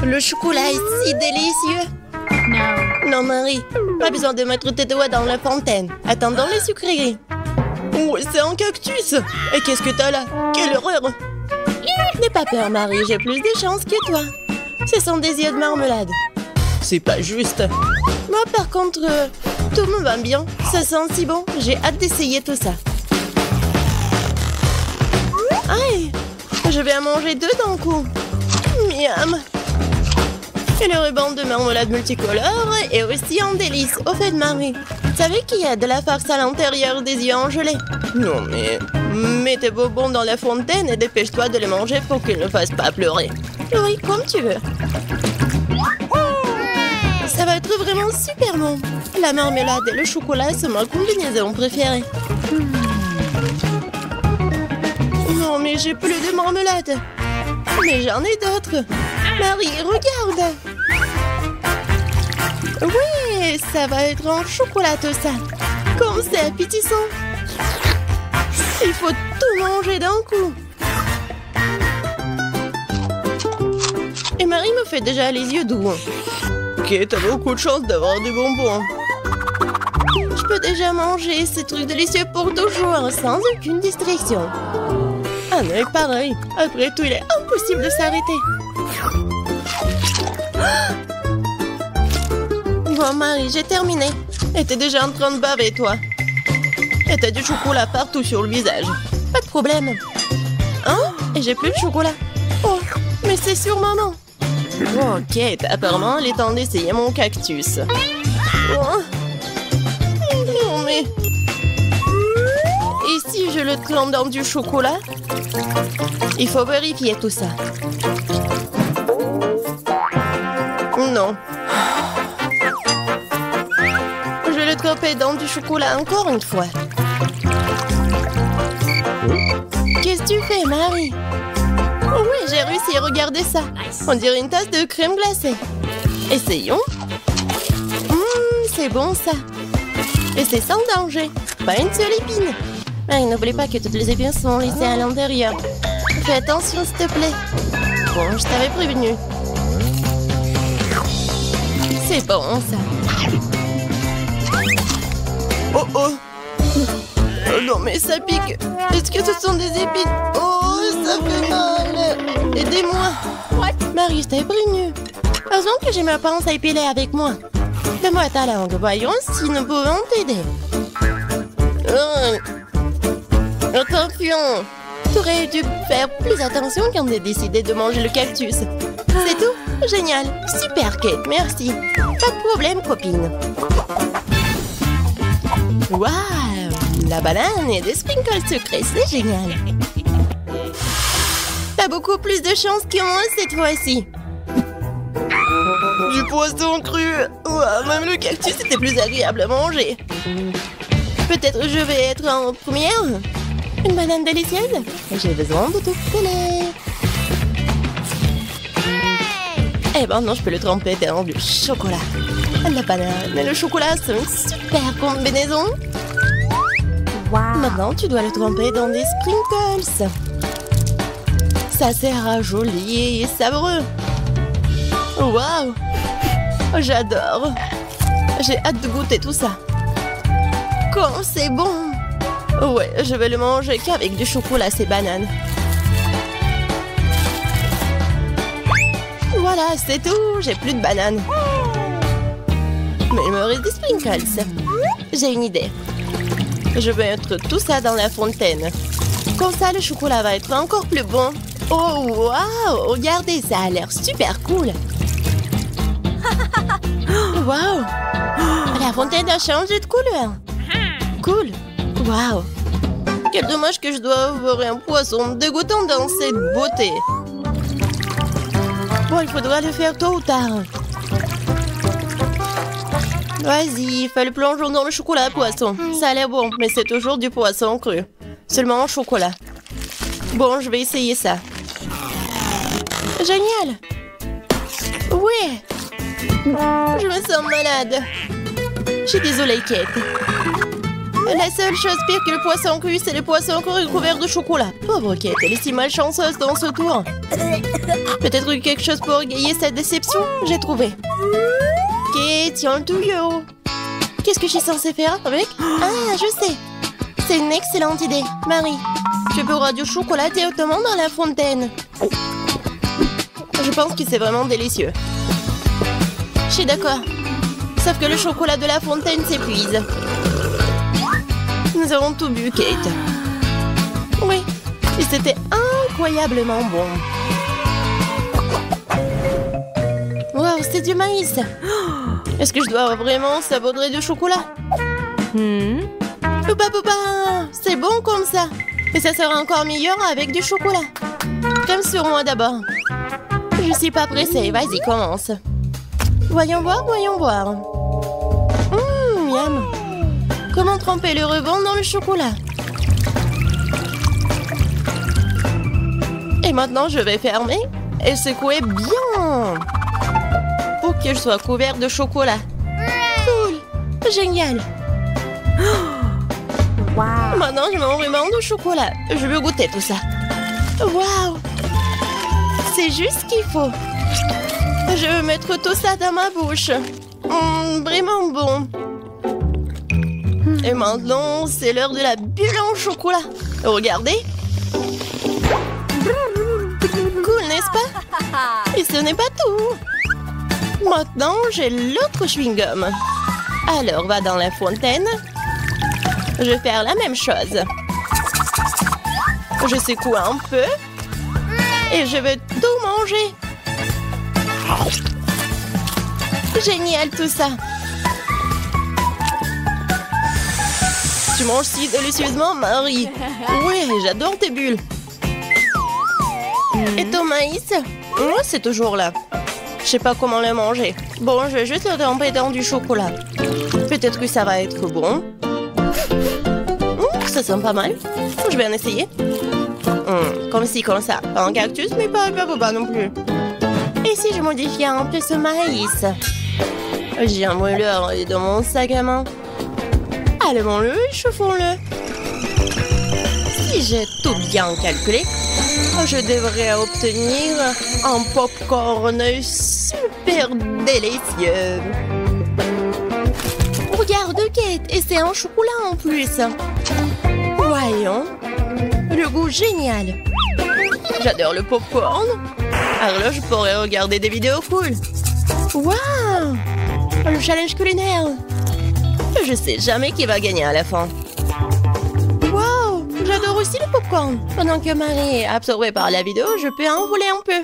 Le chocolat est si délicieux. Non, Marie, pas besoin de mettre tes doigts dans la fontaine. Attendons les sucreries. Oh, c'est un cactus. Et qu'est-ce que t'as là? Quelle horreur! N'aie pas peur, Marie, j'ai plus de chance que toi. Ce sont des yeux de marmelade. C'est pas juste. Moi, par contre, tout me va bien. Ça sent si bon. J'ai hâte d'essayer tout ça. Aïe! Je vais en manger deux d'un coup. Miam! Et le ruban de marmelade multicolore est aussi un délice. Au fait, Marie, tu savais qu'il y a de la farce à l'intérieur des yeux en gelée? Non, mais mets tes bonbons dans la fontaine et dépêche-toi de les manger pour qu'ils ne fassent pas pleurer. Oui, comme tu veux. Ça va être vraiment super bon. La marmelade et le chocolat sont ma combinaison préférée. Non, mais j'ai plus de marmelade. Mais j'en ai d'autres. Marie, regarde. Oui, ça va être en chocolat tout ça. Comme c'est appétissant. Il faut tout manger d'un coup. Et Marie me fait déjà les yeux doux. Ok, t'as beaucoup de chance d'avoir des bonbons. Je peux déjà manger ces trucs délicieux pour toujours, sans aucune distraction. Ah mais pareil, après tout, il est impossible de s'arrêter. Bon, Marie, j'ai terminé. Et t'es déjà en train de baver, toi. Et t'as du chocolat partout sur le visage. Pas de problème. Hein? Et j'ai plus de chocolat. Oh, mais c'est sur maman. Ok, apparemment, il est temps d'essayer mon cactus. Oh. Non, mais... Et si je le trempe dans du chocolat? Il faut vérifier tout ça. Non. Je vais le tremper dans du chocolat encore une fois. Qu'est-ce que tu fais, Marie? Oh oui, j'ai réussi, regardez ça. On dirait une tasse de crème glacée. Essayons. C'est bon ça. Et c'est sans danger. Pas une seule épine. Marie, n'oublie pas que toutes les épines sont laissées à l'intérieur. Fais attention, s'il te plaît. Bon, je t'avais prévenu. C'est bon ça. Oh oh. Oh non, mais ça pique. Est-ce que ce sont des épines? Oh, ça fait mal. Aidez-moi. Marie, je t'ai prévenu. Heureusement que j'ai ma pince à épiler avec moi. Donne-moi ta langue. Voyons si nous pouvons t'aider. Attention. Tu aurais dû faire plus attention quand on a décidé de manger le cactus. C'est tout? Génial. Super, Kate. Merci. Pas de problème, copine. Waouh! La banane et des sprinkles sucrés, c'est génial. T'as beaucoup plus de chance que moi cette fois-ci. Du poisson cru. Ouah, même le cactus était plus agréable à manger. Peut-être je vais être en première. Une banane délicieuse. J'ai besoin de tout coller. Eh ben non, je peux le tremper dans du chocolat. La banane et le chocolat, c'est une super combinaison. Wow. Maintenant, tu dois le tremper dans des sprinkles. Ça sera joli et savoureux. Waouh! J'adore. J'ai hâte de goûter tout ça. Quand c'est bon! Ouais, je vais le manger qu'avec du chocolat, ces bananes. Voilà, c'est tout. J'ai plus de bananes. Mais il me reste des sprinkles. J'ai une idée. Je vais mettre tout ça dans la fontaine. Comme ça, le chocolat va être encore plus bon. Oh, waouh! Regardez, ça a l'air super cool. Waouh! La fontaine a changé de couleur. Cool. Waouh! Quel dommage que je dois avoir un poisson dégoûtant dans cette beauté. Bon, il faudra le faire tôt ou tard. Vas-y, fais le plongeon dans le chocolat poisson. Ça a l'air bon, mais c'est toujours du poisson cru. Seulement en chocolat. Bon, je vais essayer ça. Génial! Oui! Je me sens malade. Je suis désolée, Kate. La seule chose pire que le poisson cru, c'est le poisson cru couvert de chocolat. Pauvre Kate, elle est si malchanceuse dans ce tour. Peut-être quelque chose pour égayer cette déception. J'ai trouvé. Kate, tiens le tuyau. Qu'est-ce que je suis censée faire avec? Ah, je sais. C'est une excellente idée. Marie, tu beurras du chocolat directement dans la fontaine. Je pense que c'est vraiment délicieux. Je suis d'accord. Sauf que le chocolat de la fontaine s'épuise. Nous avons tout bu, Kate. Oui, et c'était incroyablement bon. Wow, c'est du maïs. Est-ce que je dois vraiment saupoudrer du chocolat? Poupa poupa, c'est bon comme ça. Et ça sera encore meilleur avec du chocolat. Comme sur moi d'abord. Je suis pas pressée, vas-y, commence. Voyons voir, voyons voir. Miam. Comment tremper le rebond dans le chocolat? Et maintenant, je vais fermer et secouer bien pour que je sois couvert de chocolat. Cool, génial. Wow. Maintenant, je mange vraiment de chocolat. Je veux goûter tout ça. Waouh! C'est juste ce qu'il faut. Je veux mettre tout ça dans ma bouche. Vraiment bon. Et maintenant, c'est l'heure de la bulle en chocolat. Regardez. Cool, n'est-ce pas? Et ce n'est pas tout. Maintenant, j'ai l'autre chewing-gum. Alors, va dans la fontaine. Je vais faire la même chose. Je secoue un peu. Et je vais tout manger. Génial tout ça. Tu manges si délicieusement, Marie. Oui, j'adore tes bulles. Et ton maïs? Moi, c'est toujours là. Je sais pas comment le manger. Bon, je vais juste le tremper dans du chocolat. Peut-être que ça va être bon. Ça sent pas mal. Je vais en essayer. Comme ci, comme ça. Pas un cactus, mais pas non plus. Et si je modifiais un peu ce maïs? J'ai un mouleur dans mon sac à main. Allumons-le et chauffons-le. Si j'ai tout bien calculé, je devrais obtenir un popcorn super délicieux. Regarde, Kate, et c'est un chocolat en plus. Voyons. Le goût génial. J'adore le popcorn. Alors là, je pourrais regarder des vidéos cool. Waouh! Le challenge culinaire. Je sais jamais qui va gagner à la fin. Waouh! J'adore aussi le popcorn. Pendant que Marie est absorbée par la vidéo, je peux en voler un peu.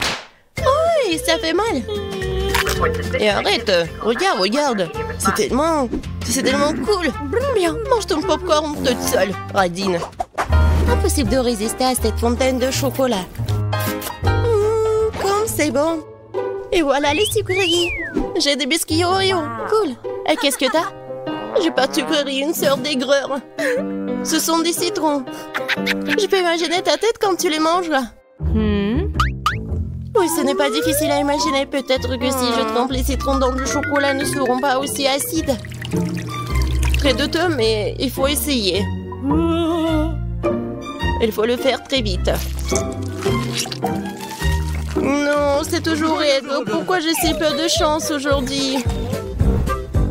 Oh, et ça fait mal. Et arrête. Regarde. C'est tellement cool. Bien, mange ton popcorn toute seule, radine. Impossible de résister à cette fontaine de chocolat. Comme c'est bon. Et voilà les sucreries. J'ai des biscuits Oreo. Cool. Et qu'est-ce que t'as? J'ai pas de sucreries, une sœur d'aigreur. Ce sont des citrons. Je peux imaginer ta tête quand tu les mangeras. Oui, ce n'est pas difficile à imaginer. Peut-être que si je trempe les citrons dans le chocolat, ne seront pas aussi acides. Très douteux, mais il faut essayer. Il faut le faire très vite. Non, c'est toujours Edgar. Pourquoi j'ai si peu de chance aujourd'hui?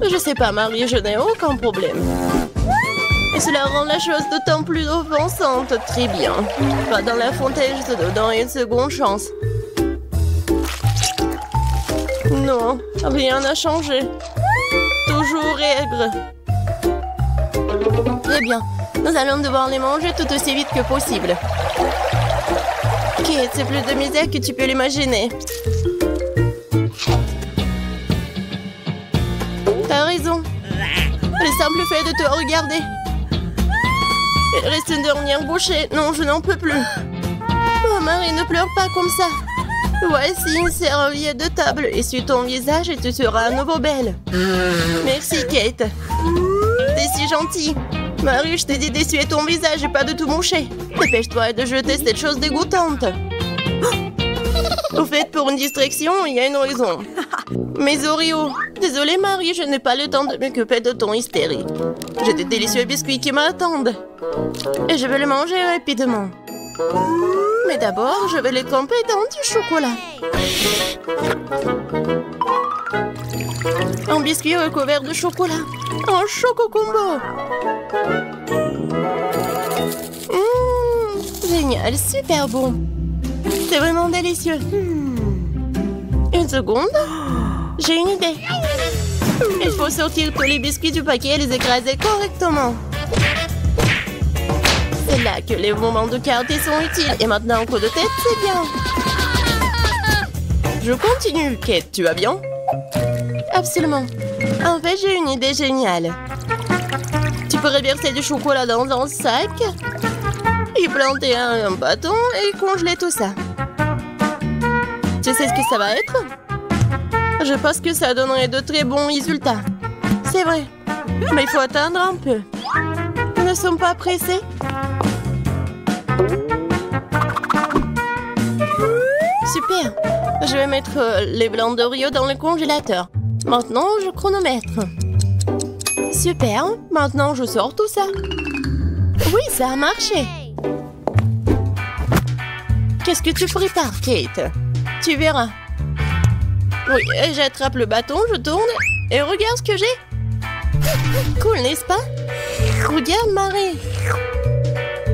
Je sais pas, Marie, je n'ai aucun problème. Et cela rend la chose d'autant plus offensante. Très bien. Va dans la fontaine, je te donne une seconde chance. Non, rien n'a changé. Toujours aigre. Très bien. Nous allons devoir les manger tout aussi vite que possible. Kate, c'est plus de misère que tu peux l'imaginer. T'as raison. Le simple fait de te regarder. Il reste une dernière bouchée. Non, je n'en peux plus. Oh, Marie, ne pleure pas comme ça. Voici une serviette de table. Essuie ton visage et tu seras à nouveau belle. Merci, Kate. T'es si gentille. Marie, je t'ai dit d'essuyer ton visage et pas de tout moucher. Dépêche-toi de jeter cette chose dégoûtante. Au fait, pour une distraction, il y a une raison. Mes Oreos. Désolée, Marie, je n'ai pas le temps de m'occuper de ton hystérie. J'ai des délicieux biscuits qui m'attendent. Et je vais les manger rapidement. Mais d'abord, je vais les tremper dans du chocolat. Un biscuit recouvert de chocolat. Un choco combo. Génial, super bon. C'est vraiment délicieux. Une seconde. J'ai une idée. Il faut sortir tous les biscuits du paquet et les écraser correctement. C'est là que les moments de quartier sont utiles. Et maintenant, un coup de tête, c'est bien. Je continue. Kate, tu vas bien? Absolument. En fait, j'ai une idée géniale. Tu pourrais verser du chocolat dans un sac, y planter un bâton et congeler tout ça. Tu sais ce que ça va être? Je pense que ça donnerait de très bons résultats. C'est vrai. Mais il faut attendre un peu. Nous ne sommes pas pressés. Super. Je vais mettre les blancs d'Oreo dans le congélateur. Maintenant, je chronomètre. Super. Maintenant, je sors tout ça. Oui, ça a marché. Qu'est-ce que tu prépares, Kate? Tu verras. Oui, j'attrape le bâton, je tourne et regarde ce que j'ai. Cool, n'est-ce pas? Regarde, Marie.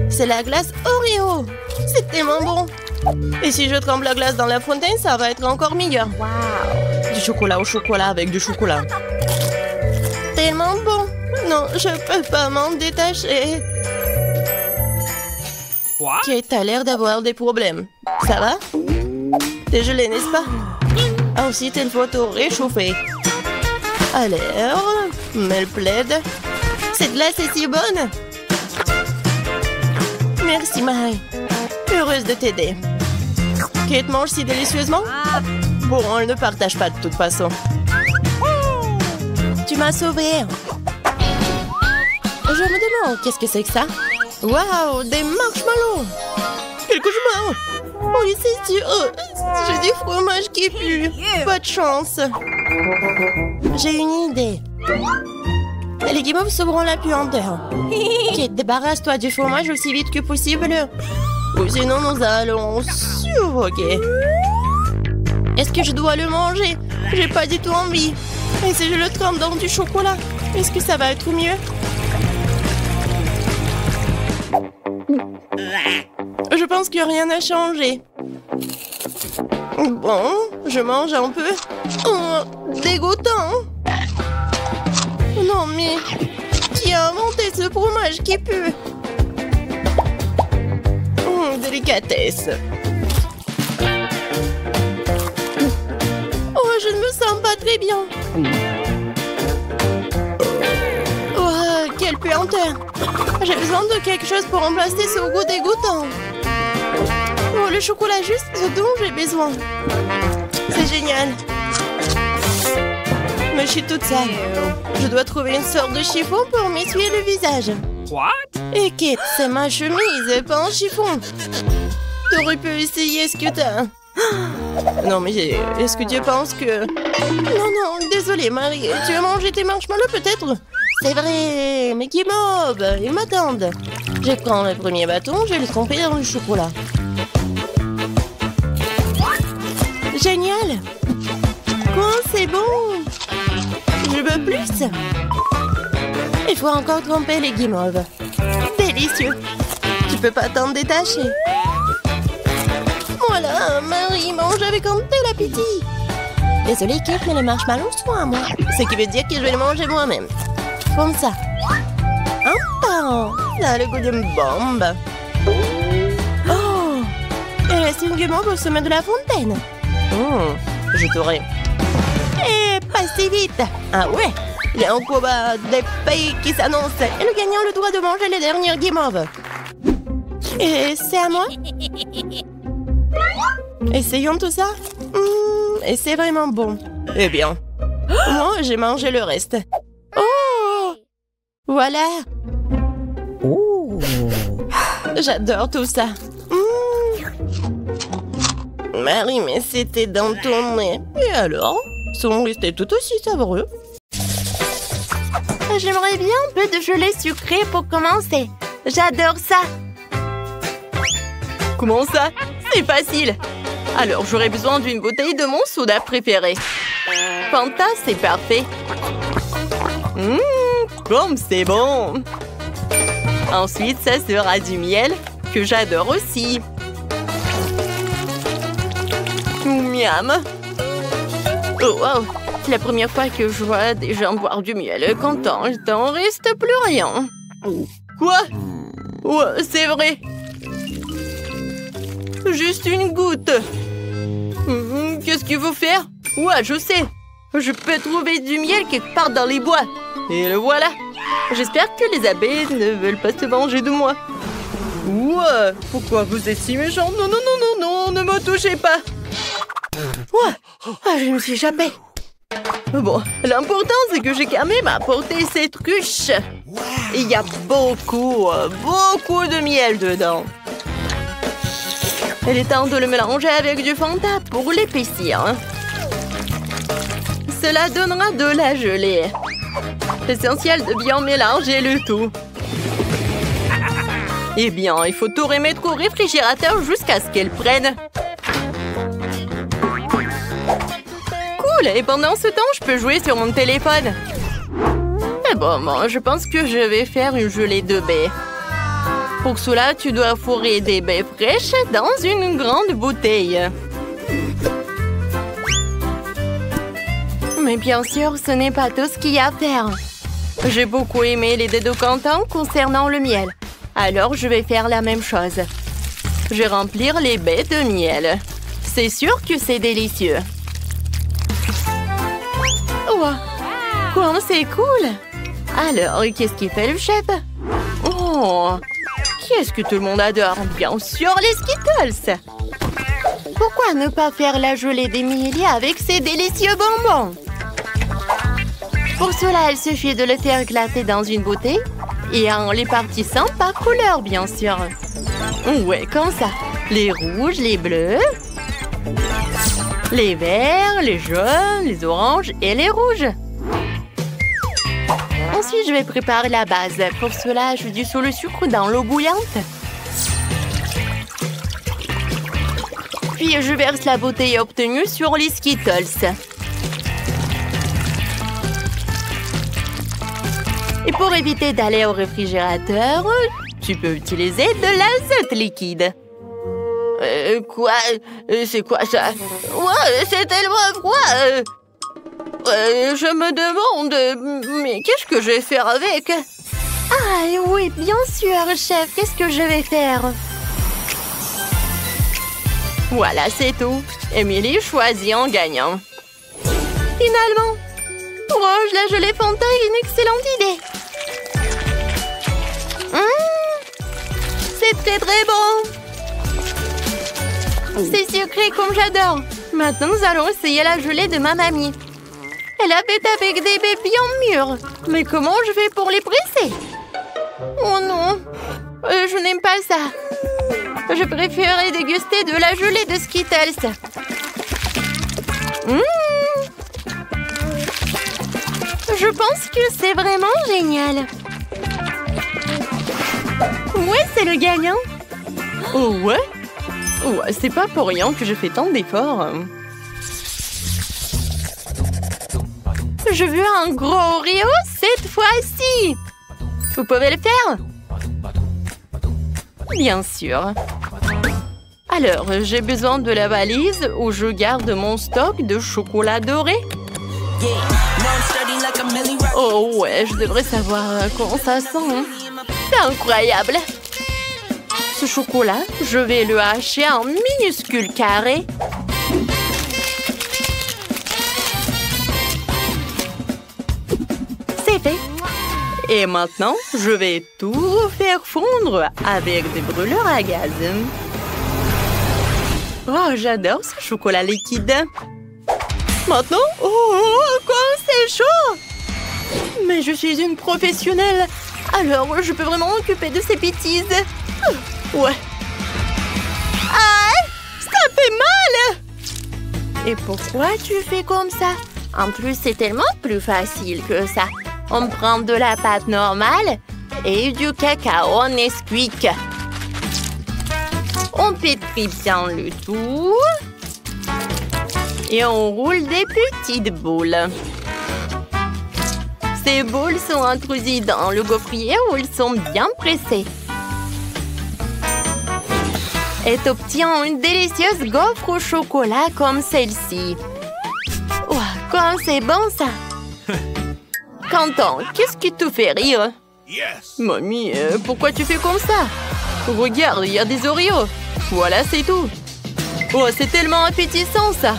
C'est la glace Oreo. C'est tellement bon. Et si je trempe la glace dans la fontaine, ça va être encore meilleur. Wow. Du chocolat au chocolat avec du chocolat. Tellement bon. Non, je peux pas m'en détacher. Kate a l'air d'avoir des problèmes. Ça va? T'es gelé, n'est-ce pas? Ensuite, il faut te réchauffer. Alors, mets le plaid. Cette glace est si bonne. Merci, Marie. Heureuse de t'aider. Kate mange si délicieusement? Bon, elle ne partage pas de toute façon. Tu m'as sauvée. Je me demande, qu'est-ce que c'est que ça? Waouh, des marshmallows! Quel cauchemar! Oui, c'est sûr. J'ai du fromage qui pue. Pas de chance. J'ai une idée. Les guimauves sauveront la puanteur. Kate, débarrasse-toi du fromage aussi vite que possible. Ou sinon, nous allons suffoquer. Est-ce que je dois le manger? J'ai pas du tout envie. Et si je le trempe dans du chocolat, est-ce que ça va être mieux? Je pense que rien n'a changé. Bon, je mange un peu. Oh, dégoûtant. Non mais, qui a inventé ce fromage qui pue? Délicatesse. Oh, je ne me sens pas très bien. Oh, quelle puanteur. J'ai besoin de quelque chose pour remplacer ce goût dégoûtant. Oh, le chocolat juste ce dont j'ai besoin. C'est génial. Mais je suis toute sale. Je dois trouver une sorte de chiffon pour m'essuyer le visage. What? Et Kate, c'est ma chemise, pas un chiffon. T'aurais pu essayer ce que t'as. Non, mais est-ce que tu penses que... Non, désolée, Marie. Tu as mangé tes marshmallows, peut-être? C'est vrai, mais qui mob, ils m'attendent. Je prends le premier bâton, je vais le tremper dans le chocolat. Génial. Quoi, c'est bon. Je veux plus. Il faut encore tremper les guimauves. Délicieux. Tu peux pas t'en détacher. Voilà, Marie mange avec un tel appétit. Désolée, Kate, mais les marshmallows sont à moi. Ce qui veut dire que je vais les manger moi-même. Comme ça. Un pain. Ça a le goût d'une bombe. Oh. Il reste une guimauve au sommet de la fontaine. Je t'aurai. Et pas si vite. Ah ouais. Il y a un combat des pays qui s'annonce. Et le gagnant a le droit de manger les dernières guimauves. Et c'est à moi? Essayons tout ça. Et c'est vraiment bon. Eh bien, moi, j'ai mangé le reste. Oh! Voilà. Oh! J'adore tout ça. Marie, mais c'était dans ton nez. Et alors? Sont restés tout aussi savoureux. J'aimerais bien un peu de gelée sucrée pour commencer. J'adore ça. Comment ça? C'est facile. Alors, j'aurais besoin d'une bouteille de mon soda préféré. Fanta, c'est parfait. Comme c'est bon. Ensuite, ça sera du miel, que j'adore aussi. Miam. Oh, wow. C'est la première fois que je vois des gens boire du miel. Quand il t'en reste plus rien. Quoi? Ouais, c'est vrai. Juste une goutte. Qu'est-ce qu'il faut faire? Ouais, je sais. Je peux trouver du miel quelque part dans les bois. Et le voilà. J'espère que les abeilles ne veulent pas se venger de moi. Ouais, pourquoi vous êtes si méchant? Non, non, non, non, non, ne me touchez pas. Ouais, je me suis échappée. Bon, l'important c'est que j'ai quand même apporté cette ruche. Il y a beaucoup de miel dedans. Il est temps de le mélanger avec du Fanta pour l'épaissir. Cela donnera de la gelée. Essentiel de bien mélanger le tout. Eh bien, il faut tout remettre au réfrigérateur jusqu'à ce qu'elle prenne. Cool, et pendant ce temps, je peux jouer sur mon téléphone. Mais bon, je pense que je vais faire une gelée de baies. Pour cela, tu dois fourrer des baies fraîches dans une grande bouteille. Mais bien sûr, ce n'est pas tout ce qu'il y a à faire. J'ai beaucoup aimé les dés de Quentin concernant le miel. Alors, je vais faire la même chose. Je vais remplir les baies de miel. C'est sûr que c'est délicieux. Wow. Quoi, c'est cool. Alors, qu'est-ce qu'il fait le chef? Oh, qu'est-ce que tout le monde adore? Bien sûr, les Skittles. Pourquoi ne pas faire la gelée d'Emilie avec ces délicieux bonbons? Pour cela, il suffit de le faire éclater dans une bouteille et en les partissant par couleur, bien sûr. Ouais, comme ça. Les rouges, les bleus, les verts, les jaunes, les oranges et les rouges. Ensuite, je vais préparer la base. Pour cela, je dissous le sucre dans l'eau bouillante. Puis, je verse la bouteille obtenue sur les Skittles. Et pour éviter d'aller au réfrigérateur, tu peux utiliser de l'azote liquide. Quoi? C'est quoi ça? Ouais, c'est tellement froid. Je me demande, mais qu'est-ce que je vais faire avec? Ah oui, bien sûr, chef. Qu'est-ce que je vais faire? Voilà, c'est tout. Emily choisit en gagnant. Finalement, Rouge, la gelée Fanta est une excellente idée. C'est très très bon. C'est sucré comme j'adore. Maintenant, nous allons essayer la gelée de ma mamie. Elle a fait avec des baies bien mûres. Mais comment je fais pour les presser? Oh non, je n'aime pas ça. Je préférerais déguster de la gelée de Skittles. Je pense que c'est vraiment génial. Ouais, c'est le gagnant. Oh ouais? Ouais, c'est pas pour rien que je fais tant d'efforts. Je veux un gros Oreo cette fois-ci. Vous pouvez le faire? Bien sûr. Alors, j'ai besoin de la valise où je garde mon stock de chocolat doré. Oh ouais, je devrais savoir comment ça sent. C'est incroyable. Ce chocolat, je vais le hacher en minuscules carrés. C'est fait. Et maintenant, je vais tout faire fondre avec des brûleurs à gaz. Oh, j'adore ce chocolat liquide. Maintenant, comme c'est chaud! Mais je suis une professionnelle, alors je peux vraiment m'occuper de ces bêtises. Ouais. Ah, stop! Ça fait mal! Et pourquoi tu fais comme ça? En plus, c'est tellement plus facile que ça. On prend de la pâte normale et du cacao Nesquik. On pétrit bien le tout. Et on roule des petites boules. Ces boules sont introduites dans le gaufrier où ils sont bien pressés. Et obtient une délicieuse gaufre au chocolat comme celle-ci. Wow, comme c'est bon ça! Quentin, qu'est-ce qui te fait rire? Yes. Mamie, pourquoi tu fais comme ça? Regarde, il y a des Oreos. Voilà, c'est tout. Oh, c'est tellement appétissant ça.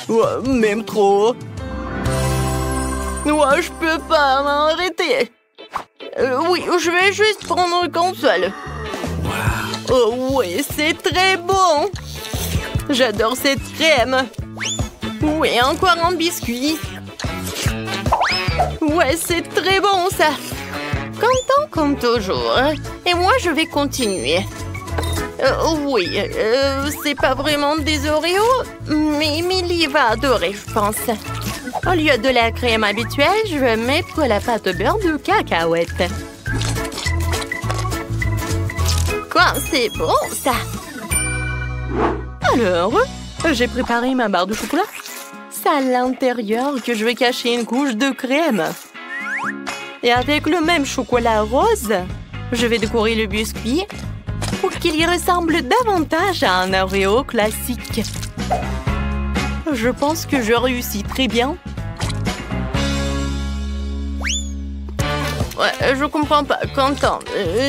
Oh, même trop. Oh, je peux pas m'arrêter. Oui, je vais juste prendre une console. Oh oui, c'est très bon. J'adore cette crème. Oui, encore un biscuit. Ouais, c'est très bon ça. Content comme toujours. Et moi, je vais continuer. Oui, c'est pas vraiment des Oreos, mais Emily va adorer, je pense. Au lieu de la crème habituelle, je vais mettre la pâte au beurre de cacahuète. Quoi, c'est bon ça! Alors, j'ai préparé ma barre de chocolat. C'est à l'intérieur que je vais cacher une couche de crème. Et avec le même chocolat rose, je vais décorer le biscuit pour qu'il y ressemble davantage à un Oreo classique. Je pense que je réussis très bien. Ouais, je comprends pas, Quentin.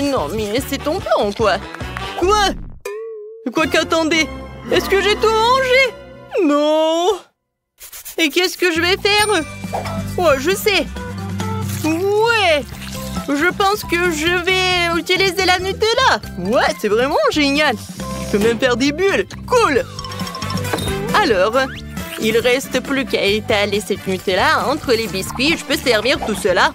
Non, mais c'est ton plan, quoi. Quoi? Quoi qu'attendez? Est-ce que j'ai tout mangé? Non. Et qu'est-ce que je vais faire? Oh, je sais. Ouais. Je pense que je vais utiliser la Nutella. Ouais, c'est vraiment génial. Je peux même faire des bulles. Cool. Alors, il reste plus qu'à étaler cette Nutella entre les biscuits. Je peux servir tout cela.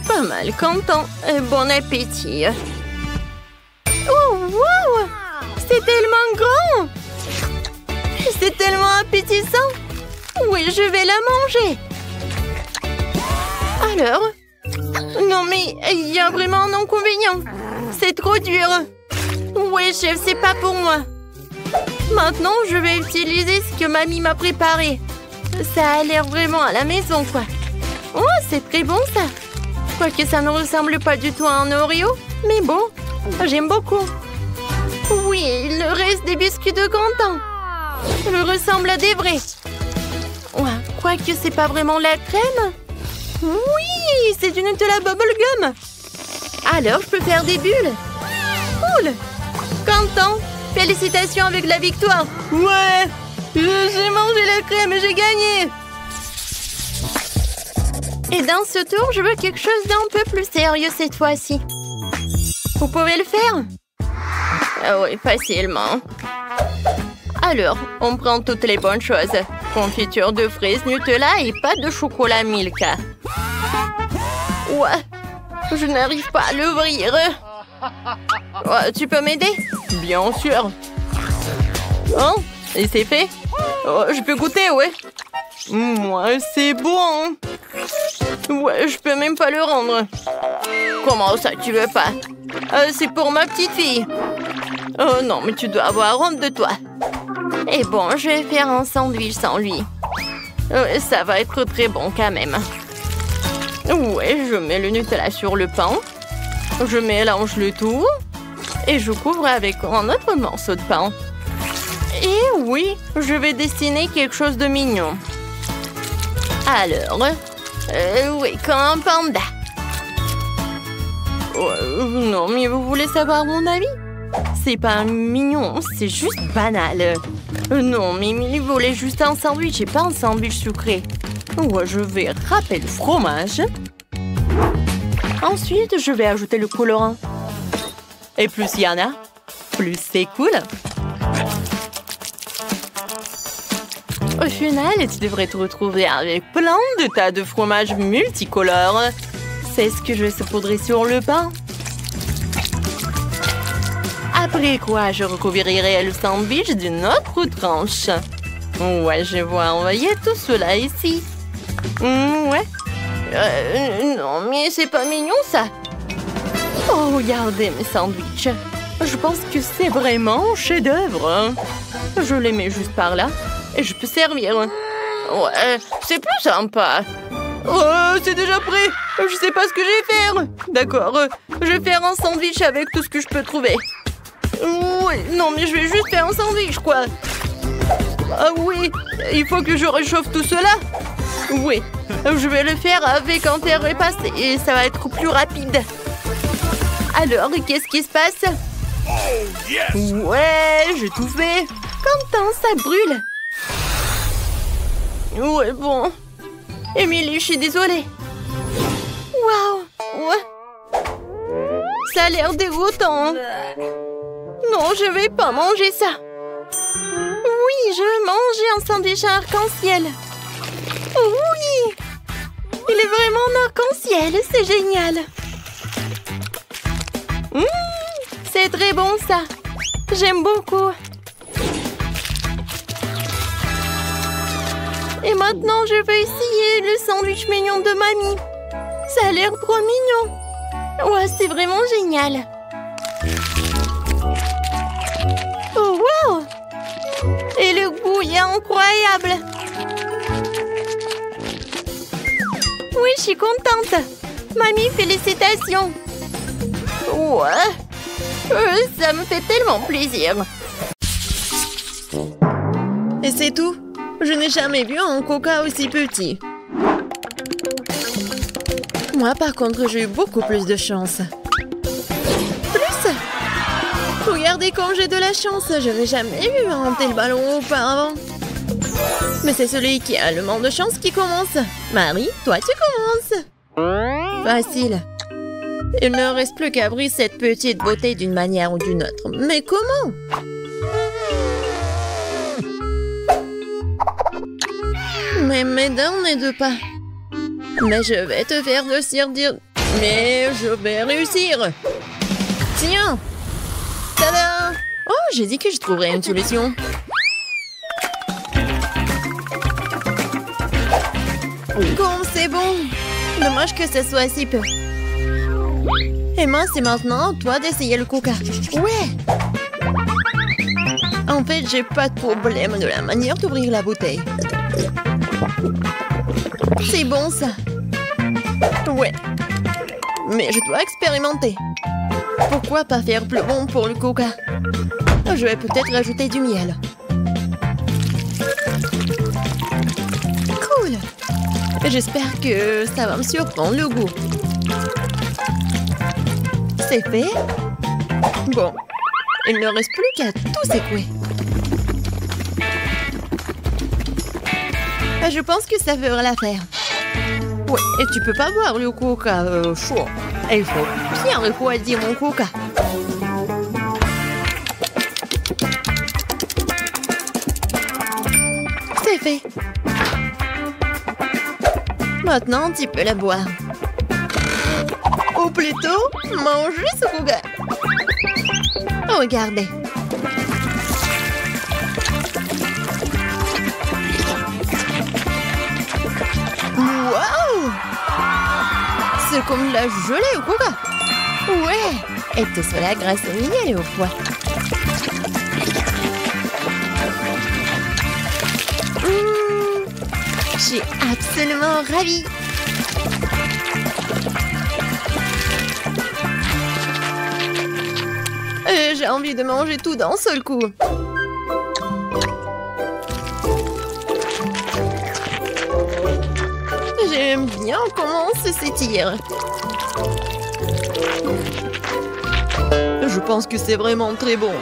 Pas mal, Quentin. Bon appétit. Oh, wow! C'est tellement grand! C'est tellement appétissant! Oui, je vais la manger! Alors? Non, mais il y a vraiment un inconvénient. C'est trop dur. Oui, chef, c'est pas pour moi. Maintenant, je vais utiliser ce que mamie m'a préparé. Ça a l'air vraiment à la maison, quoi. Oh, c'est très bon, ça! Quoique ça ne ressemble pas du tout à un Oreo, mais bon, j'aime beaucoup. Oui, le reste des biscuits de Quentin. Il ressemble à des vrais. Ouais, quoique c'est pas vraiment la crème. Oui, c'est du Nutella bubblegum. Alors, je peux faire des bulles. Cool. Quentin, félicitations avec la victoire. Ouais, j'ai mangé la crème et j'ai gagné. Et dans ce tour, je veux quelque chose d'un peu plus sérieux cette fois-ci. Vous pouvez le faire? Oui, facilement. Alors, on prend toutes les bonnes choses. Confiture de fraises, Nutella et pâte de chocolat Milka. Ouais, je n'arrive pas à l'ouvrir. Ouais, tu peux m'aider? Bien sûr. Oh, et c'est fait? Oh, je peux goûter, ouais. Ouais, c'est bon. Ouais, je peux même pas le rendre. Comment ça, tu veux pas? C'est pour ma petite fille. Oh non, mais tu dois avoir honte de toi. Et bon, je vais faire un sandwich sans lui. Ça va être très bon quand même. Ouais, je mets le Nutella sur le pain. Je mélange le tout. Et je couvre avec un autre morceau de pain. Et oui, je vais dessiner quelque chose de mignon. Alors, oui, comme un panda. Non, mais vous voulez savoir mon avis? C'est pas mignon, c'est juste banal. Non, mais il voulait juste un sandwich et pas un sandwich sucré. Ouais, je vais râper le fromage. Ensuite, je vais ajouter le colorant. Et plus il y en a, plus c'est cool. Au final, tu devrais te retrouver avec plein de tas de fromages multicolores. C'est ce que je vais saupoudrer sur le pain. Après quoi, je recouvrirai le sandwich d'une autre tranche. Ouais, je vois envoyer tout cela ici. Ouais. Non, mais c'est pas mignon, ça. Oh, regardez mes sandwichs. Je pense que c'est vraiment un chef-d'œuvre. Hein. Je les mets juste par là et je peux servir. Ouais, c'est plus sympa. Oh, c'est déjà prêt. Je sais pas ce que je vais faire. D'accord, je vais faire un sandwich avec tout ce que je peux trouver. Ouais, non, mais je vais juste faire un sandwich, quoi. Ah oui, il faut que je réchauffe tout cela. Oui, je vais le faire avec un terre repassé et ça va être plus rapide. Alors, qu'est-ce qui se passe? Ouais, j'ai tout fait. Quentin, ça brûle. Ouais, bon. Émilie, je suis désolée. Waouh, ouais. Ça a l'air dégoûtant. Non, je vais pas manger ça. Oui, je veux manger un sandwich à arc-en-ciel. Oui, il est vraiment en arc-en-ciel, c'est génial. C'est très bon ça. J'aime beaucoup. Et maintenant, je vais essayer le sandwich mignon de mamie. Ça a l'air trop mignon. Ouais, c'est vraiment génial. Oh, wow! Et le goût est incroyable. Oui, je suis contente. Mamie, félicitations. Ouais. Ça me fait tellement plaisir. Et c'est tout? Je n'ai jamais vu un coca aussi petit. Moi, par contre, j'ai eu beaucoup plus de chance. Plus? Regardez comme j'ai de la chance. Je n'avais jamais vu un tel ballon auparavant. Mais c'est celui qui a le moins de chance qui commence. Marie, toi, tu commences. Facile. Il ne reste plus qu'à briser cette petite beauté d'une manière ou d'une autre. Mais comment? Mais mes dents n'aident pas. Mais je vais te faire de dire. Mais je vais réussir. Tiens. Tada! Oh, j'ai dit que je trouverais une solution. Comme c'est bon. Dommage que ce soit si peu. Emma, c'est maintenant toi d'essayer le coca. Ouais. En fait, j'ai pas de problème de la manière d'ouvrir la bouteille. C'est bon, ça. Ouais. Mais je dois expérimenter. Pourquoi pas faire plus bon pour le coca? Je vais peut-être rajouter du miel. Cool. J'espère que ça va me surprendre le goût. C'est fait. Bon. Il ne reste plus qu'à tout secouer. Je pense que ça fera l'affaire. Ouais, et tu peux pas boire le coca chaud. Il faut bien refroidir mon coca. C'est fait. Maintenant, tu peux la boire. Ou plutôt, manger ce coca. Regardez. Wow! C'est comme de la gelée au coca. Ouais! Et tout cela grâce au miel et au foie. Je suis absolument ravie. J'ai envie de manger tout d'un seul coup. J'aime bien comment ça s'étire. Je pense que c'est vraiment très bon.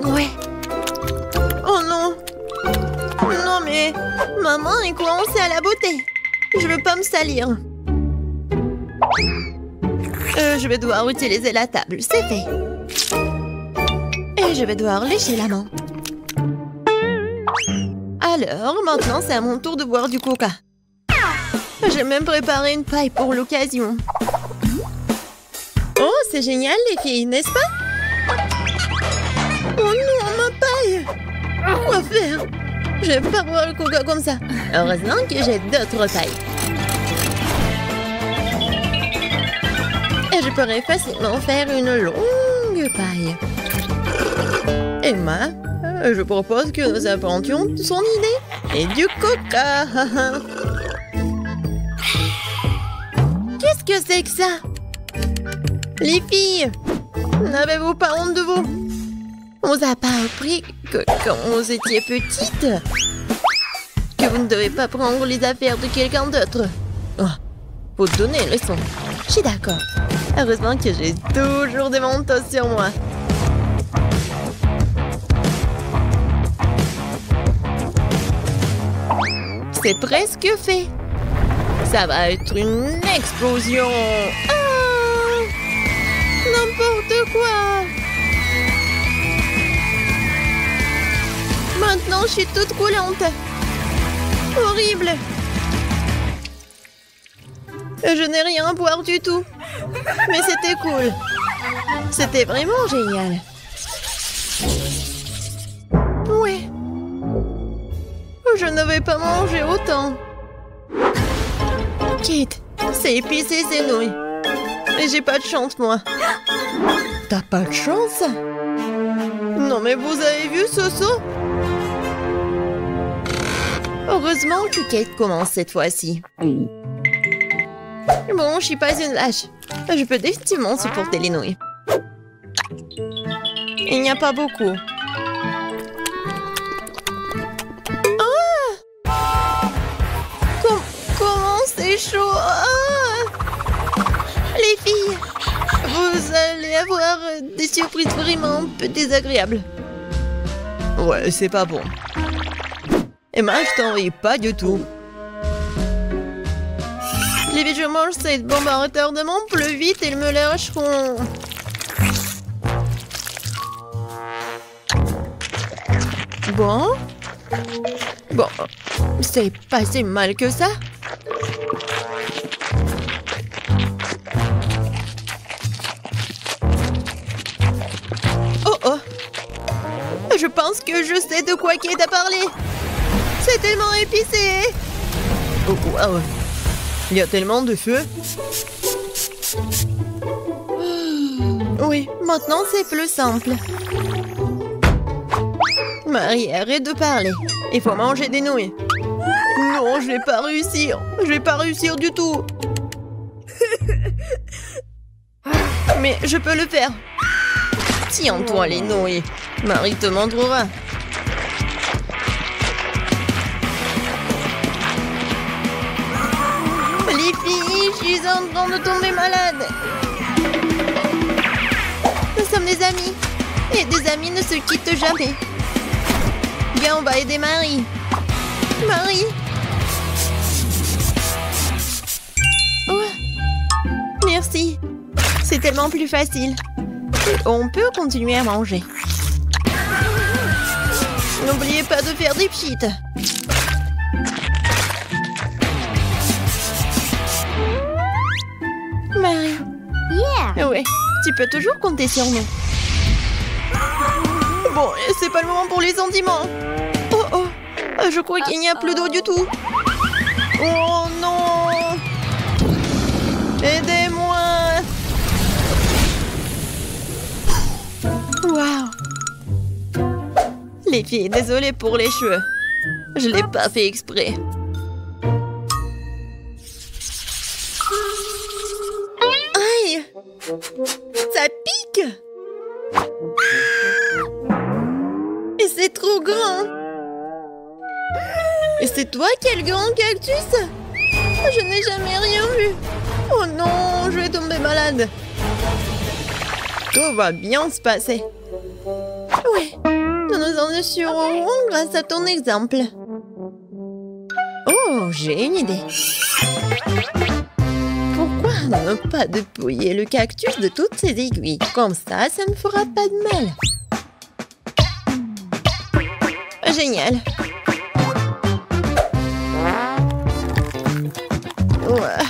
Ouais. Oh non. Non mais, ma main est coincée à la beauté. Je veux pas me salir. Je vais devoir utiliser la table, c'est fait. Et je vais devoir lécher la main. Alors, maintenant, c'est à mon tour de boire du coca. J'ai même préparé une paille pour l'occasion. Oh, c'est génial, les filles, n'est-ce pas? Je vais pas boire le coca comme ça. Heureusement que j'ai d'autres pailles. Et je pourrais facilement faire une longue paille. Emma, je propose que nous apportions son idée et du coca. Qu'est-ce que c'est que ça? Les filles, n'avez-vous pas honte de vous? On vous a pas appris que quand vous étiez petites, que vous ne devez pas prendre les affaires de quelqu'un d'autre. Oh, faut donner une leçon. Je suis d'accord. Heureusement que j'ai toujours des mentos sur moi. C'est presque fait. Ça va être une explosion. Ah! N'importe quoi. Maintenant, je suis toute coulante. Horrible. Je n'ai rien à boire du tout. Mais c'était cool. C'était vraiment génial. Ouais. Je ne vais pas manger autant. Kate, c'est épicé ces nouilles. Mais j'ai pas de chance, moi. T'as pas de chance? Non, mais vous avez vu ce saut? Heureusement que Kate commence cette fois-ci. Bon, je suis pas une lâche. Je peux définitivement supporter les nouilles. Il n'y a pas beaucoup. Comment c'est chaud? Les filles, vous allez avoir des surprises vraiment un peu désagréables. Ouais, c'est pas bon. Emma, je t'envie pas du tout. Les filles, je mange cette bombe à retardement plus vite et ils me lâcheront. Bon, c'est pas si mal que ça. Oh, je pense que je sais de quoi Kate a parlé. C'est tellement épicé. Oh, wow. Il y a tellement de feu. Oui, maintenant c'est plus simple. Marie, arrête de parler. Il faut manger des nouilles. Non, je vais pas réussir. Je vais pas réussir du tout. Mais je peux le faire. Tiens-toi les nouilles. Marie te montrera. Les filles, je suis en train de tomber malade. Nous sommes des amis. Et des amis ne se quittent jamais. Viens, on va aider Marie. Marie. Oh. Merci. C'est tellement plus facile. On peut continuer à manger. N'oubliez pas de faire des pchites. Marie. Yeah. Ouais, tu peux toujours compter sur nous. Bon, c'est pas le moment pour les sentiments. Oh, je crois qu'il n'y a plus d'eau du tout. Oh non. Aidez-moi. Waouh. Les filles, désolée pour les cheveux. Je l'ai pas fait exprès. Aïe. Ça pique. Et c'est trop grand. Et c'est toi qui as le grand cactus? Je n'ai jamais rien vu. Oh non, je vais tomber malade. Tout va bien se passer. Oui, nous nous en assurerons grâce à ton exemple. Oh, j'ai une idée. Pourquoi ne pas dépouiller le cactus de toutes ses aiguilles? Comme ça ne fera pas de mal. Génial. Ouais.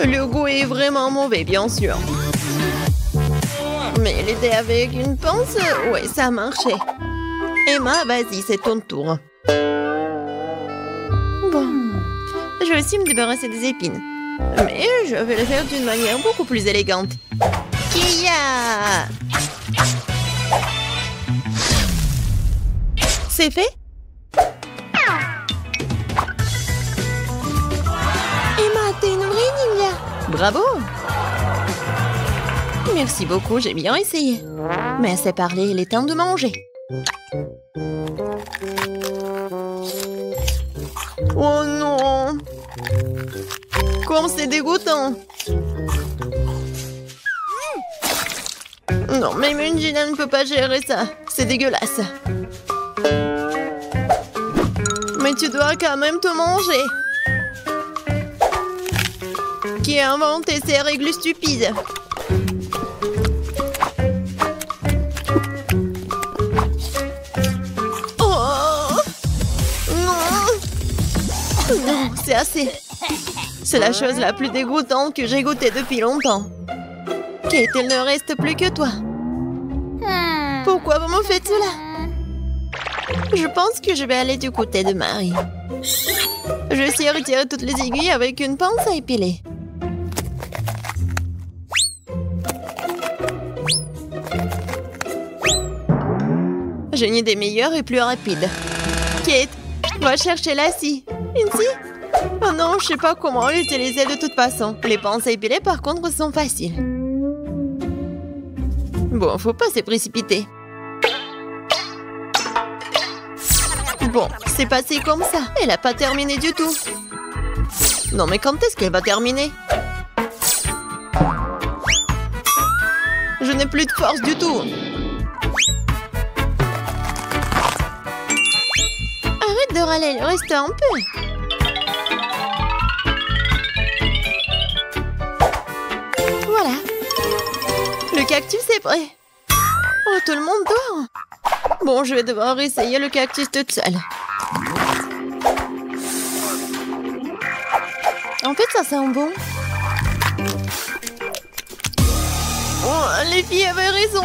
Le goût est vraiment mauvais, bien sûr. Mais l'aider avec une pince, ouais, ça a marché. Emma, vas-y, c'est ton tour. Bon, je vais aussi me débarrasser des épines. Mais je vais le faire d'une manière beaucoup plus élégante. Kia! C'est fait? Emma, t'es une vraie ninja! Bravo! Merci beaucoup, j'ai bien essayé. Mais assez parlé, il est temps de manger. Oh non! Comme c'est dégoûtant! Non, même une Gina ne peut pas gérer ça. C'est dégueulasse. Mais tu dois quand même te manger. Qui a inventé ces règles stupides? Oh! Non! Non, c'est assez. C'est la chose la plus dégoûtante que j'ai goûtée depuis longtemps. Kate, il ne reste plus que toi. Pourquoi vous me faites cela? Je pense que je vais aller du côté de Marie. Je sais retirer toutes les aiguilles avec une pince à épiler. J'ai une idée meilleure et plus rapide. Kate, va chercher la scie. Une scie? Oh non, je sais pas comment l'utiliser de toute façon. Les pinces à épiler, par contre, sont faciles. Bon, faut pas se précipiter. Bon, c'est passé comme ça. Elle a pas terminé du tout. Non, mais quand est-ce qu'elle va terminer? Je n'ai plus de force du tout. Arrête de râler, il reste un peu. Voilà. Le cactus est prêt. Oh, tout le monde dort. Bon, je vais devoir essayer le cactus toute seule. En fait, ça sent bon. Oh, les filles avaient raison.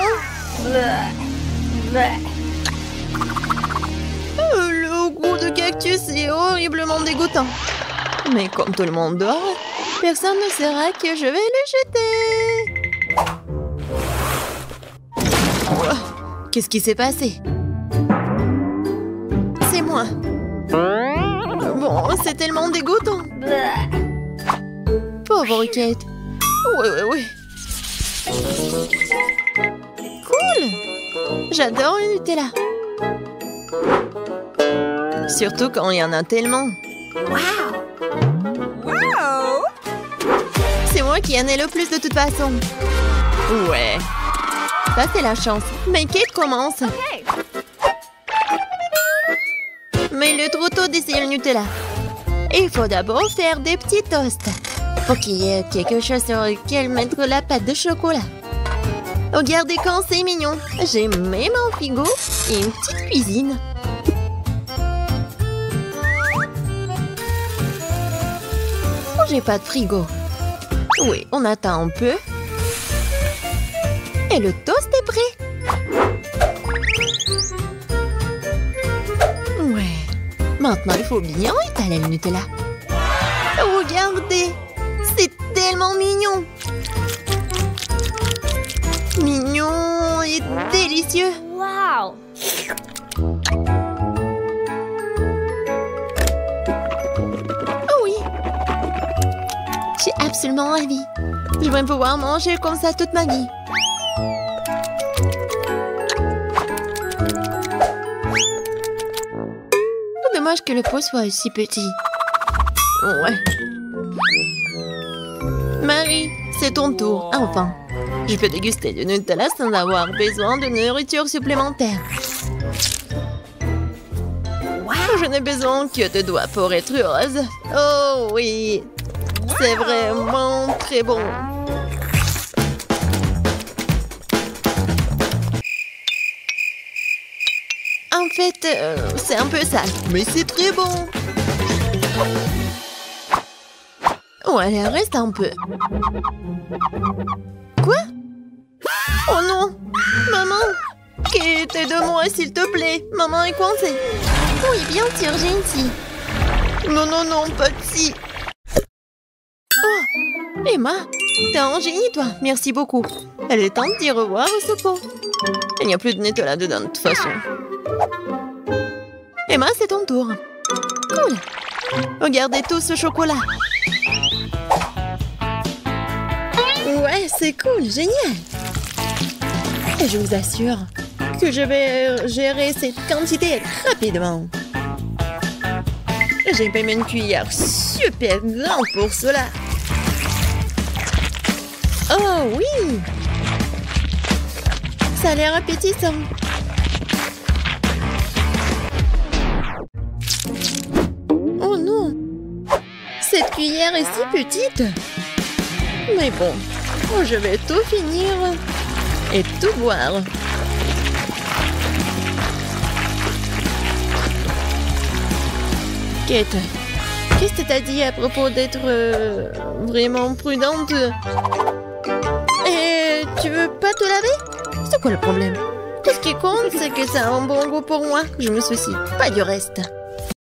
Le goût de cactus est horriblement dégoûtant. Mais comme tout le monde dort, personne ne saura que je vais le jeter. Qu'est-ce qui s'est passé? C'est moi. Bon, c'est tellement dégoûtant. Pauvre Kate. Oui. Cool. J'adore le Nutella. Surtout quand il y en a tellement. Wow. C'est moi qui en ai le plus de toute façon. Ouais. Ça, c'est la chance. Mais Kate commence. Okay. Mais il est trop tôt d'essayer le Nutella. Il faut d'abord faire des petits toasts. Pour qu'il y ait quelque chose sur lequel mettre la pâte de chocolat. Regardez quand c'est mignon. J'ai même un frigo et une petite cuisine. Oh, j'ai pas de frigo. Oui, on attend un peu. Et le toast est prêt. Ouais. Maintenant, il faut bien étaler le Nutella. Regardez. C'est tellement mignon. Mignon et délicieux. Wow. Oh oui. Je suis absolument ravie. Je vais pouvoir manger comme ça toute ma vie. Dommage que le pot soit aussi petit. Ouais. Marie, c'est ton tour. Enfin, je peux déguster du Nutella sans avoir besoin de nourriture supplémentaire. Wow. Je n'ai besoin que de doigts pour être heureuse. Oh oui, c'est vraiment très bon. En fait, c'est un peu sale, mais c'est très bon. Ouais, il reste un peu. Quoi? Oh non! Maman! Kate, aide-moi s'il te plaît. Maman est coincée. Oui, bien sûr, j'ai une scie. Non, non, non, pas de scie. Oh, Emma, t'es un génie, toi. Merci beaucoup. Elle est temps de dire au revoir au secours. Il n'y a plus de netto là-dedans, de toute façon. Emma, c'est ton tour. Cool. Regardez tout ce chocolat. Ouais, c'est cool, génial. Et je vous assure que je vais gérer cette quantité rapidement. J'ai même une cuillère super grande pour cela. Oh oui! Ça a l'air appétissant. Oh non! Cette cuillère est si petite. Mais bon, je vais tout finir et tout boire. Kate, qu'est-ce que t'as dit à propos d'être vraiment prudente? Et tu veux pas te laver? C'est quoi le problème? Tout ce qui compte, c'est que ça a un bon goût pour moi. Je me soucie pas du reste.